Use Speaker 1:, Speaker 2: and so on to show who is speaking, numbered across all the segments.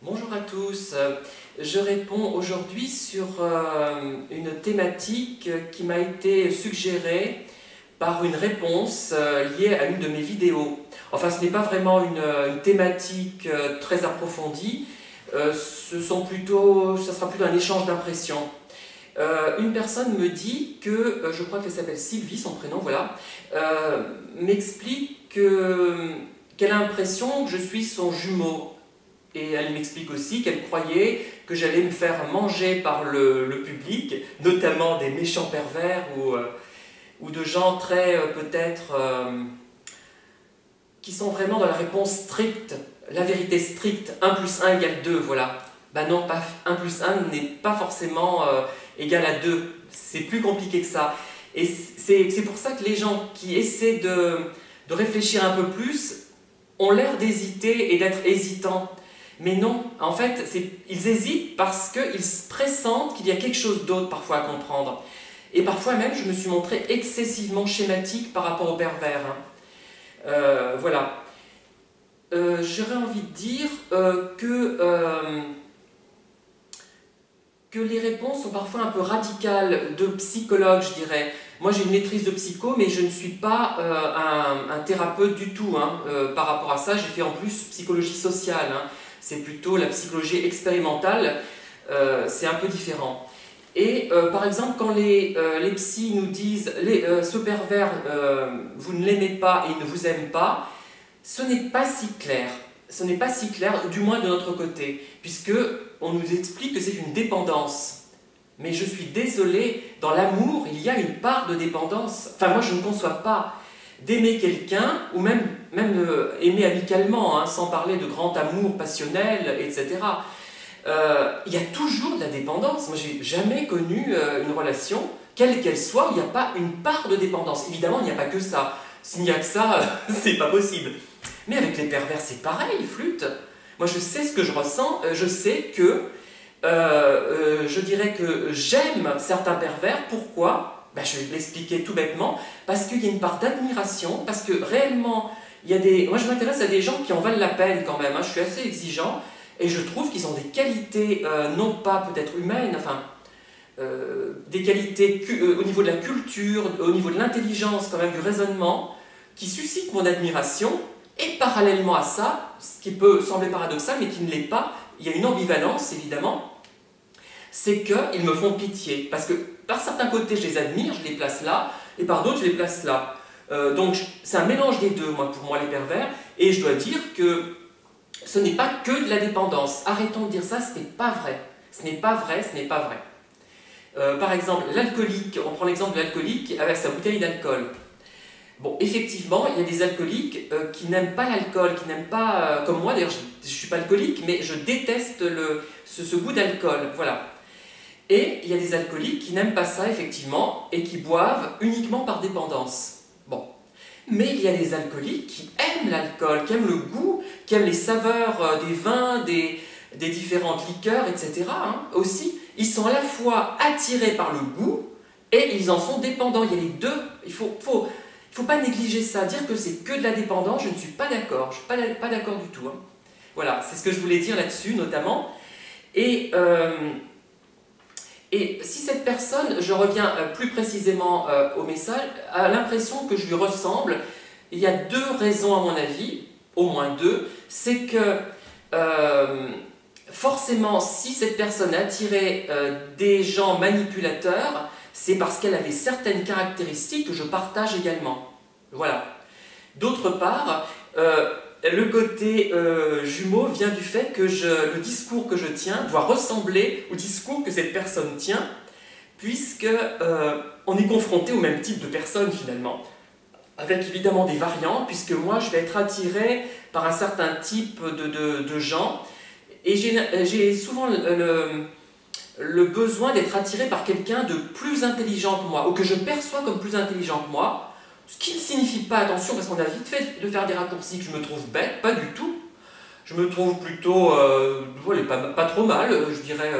Speaker 1: Bonjour à tous, je réponds aujourd'hui sur une thématique qui m'a été suggérée par une réponse liée à une de mes vidéos. Enfin, ce n'est pas vraiment une thématique très approfondie, ça sera plutôt un échange d'impressions. Une personne me dit que, je crois qu'elle s'appelle Sylvie, son prénom, voilà, m'explique qu'elle a l'impression que je suis son jumeau. Et elle m'explique aussi qu'elle croyait que j'allais me faire manger par le public, notamment des méchants pervers ou de gens très peut-être qui sont vraiment dans la réponse stricte, la vérité stricte, 1 plus 1 égale 2, voilà. Ben non, pas 1 plus 1 n'est pas forcément égal à 2, c'est plus compliqué que ça. Et c'est pour ça que les gens qui essaient de réfléchir un peu plus ont l'air d'hésiter et d'être hésitants. Mais non, en fait, ils hésitent parce qu'ils pressentent qu'il y a quelque chose d'autre parfois à comprendre. Et parfois même, je me suis montré excessivement schématique par rapport au pervers. Voilà. J'aurais envie de dire que les réponses sont parfois un peu radicales de psychologue, je dirais. Moi, j'ai une maîtrise de psycho, mais je ne suis pas un thérapeute du tout. Par rapport à ça, j'ai fait en plus psychologie sociale. C'est plutôt la psychologie expérimentale, c'est un peu différent. Et par exemple, quand les psys nous disent ce pervers, vous ne l'aimez pas et il ne vous aime pas, ce n'est pas si clair. Ce n'est pas si clair, du moins de notre côté, puisque on nous explique que c'est une dépendance. Mais je suis désolé, dans l'amour, il y a une part de dépendance. Enfin, moi, je ne conçois pas d'aimer quelqu'un, ou même aimer amicalement, sans parler de grand amour passionnel, etc. Il y a toujours de la dépendance. Moi, j'ai jamais connu une relation, quelle qu'elle soit, où il n'y a pas une part de dépendance. Évidemment, il n'y a pas que ça. S'il n'y a que ça, c'est pas possible. Mais avec les pervers, c'est pareil, flûte. Moi, je sais ce que je ressens. Je sais que je dirais que j'aime certains pervers. Pourquoi? Ben, je vais l'expliquer tout bêtement. Parce qu'il y a une part d'admiration, parce que réellement, il y a des... Moi, je m'intéresse à des gens qui en valent la peine quand même. Je suis assez exigeant et je trouve qu'ils ont des qualités, non pas peut-être humaines, enfin, des qualités au niveau de la culture, au niveau de l'intelligence, quand même, du raisonnement, qui suscitent mon admiration. Et parallèlement à ça, ce qui peut sembler paradoxal, mais qui ne l'est pas, il y a une ambivalence, évidemment, c'est qu'ils me font pitié. Parce que par certains côtés, je les admire, je les place là, et par d'autres, je les place là. Donc, c'est un mélange des deux, pour moi, les pervers. Et je dois dire que ce n'est pas que de la dépendance. Arrêtons de dire ça, ce n'est pas vrai. Ce n'est pas vrai, ce n'est pas vrai. Par exemple, l'alcoolique, on prend l'exemple de l'alcoolique avec sa bouteille d'alcool. Bon, effectivement, il y a des alcooliques qui n'aiment pas l'alcool, qui n'aiment pas, comme moi d'ailleurs, je ne suis pas alcoolique, mais je déteste ce goût d'alcool, voilà. Et il y a des alcooliques qui n'aiment pas ça, effectivement, et qui boivent uniquement par dépendance. Bon. Mais il y a des alcooliques qui aiment l'alcool, qui aiment le goût, qui aiment les saveurs des vins, des différentes liqueurs, etc. Aussi, ils sont à la fois attirés par le goût et ils en sont dépendants. Il y a les deux. Il faut pas négliger ça. Dire que c'est que de la dépendance, je ne suis pas d'accord. Je ne suis pas d'accord du tout. Voilà, c'est ce que je voulais dire là-dessus, notamment. Et si cette personne, je reviens plus précisément au message, a l'impression que je lui ressemble, il y a deux raisons à mon avis, au moins deux. C'est que forcément, si cette personne attirait des gens manipulateurs, c'est parce qu'elle avait certaines caractéristiques que je partage également. Voilà. D'autre part, le côté jumeau vient du fait que le discours que je tiens doit ressembler au discours que cette personne tient, puisque on est confronté au même type de personne finalement, avec évidemment des variantes, puisque moi je vais être attiré par un certain type de gens, et j'ai souvent le besoin d'être attiré par quelqu'un de plus intelligent que moi, ou que je perçois comme plus intelligent que moi. Ce qui ne signifie pas, attention, parce qu'on a vite fait de faire des raccourcis, que je me trouve bête, pas du tout. Je me trouve plutôt, voilà, pas trop mal, je dirais.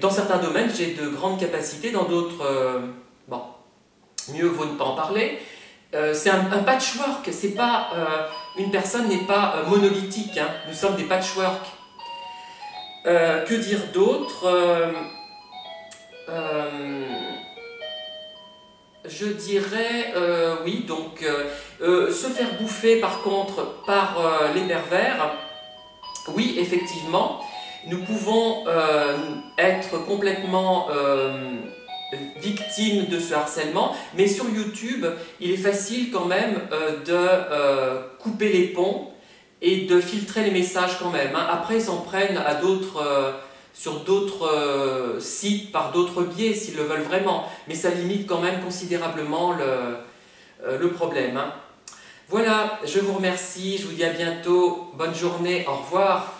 Speaker 1: Dans certains domaines, j'ai de grandes capacités, dans d'autres, bon, mieux vaut ne pas en parler. C'est un patchwork, c'est pas, une personne n'est pas monolithique, nous sommes des patchwork. Que dire d'autre? Je dirais, oui, donc se faire bouffer par contre par les pervers, oui, effectivement, nous pouvons être complètement victimes de ce harcèlement, mais sur YouTube, il est facile quand même de couper les ponts et de filtrer les messages quand même, hein. Après, ils s'en prennent à sur d'autres sites par d'autres biais s'ils le veulent vraiment, mais ça limite quand même considérablement le problème, hein. Voilà, je vous remercie, je vous dis à bientôt, bonne journée, au revoir.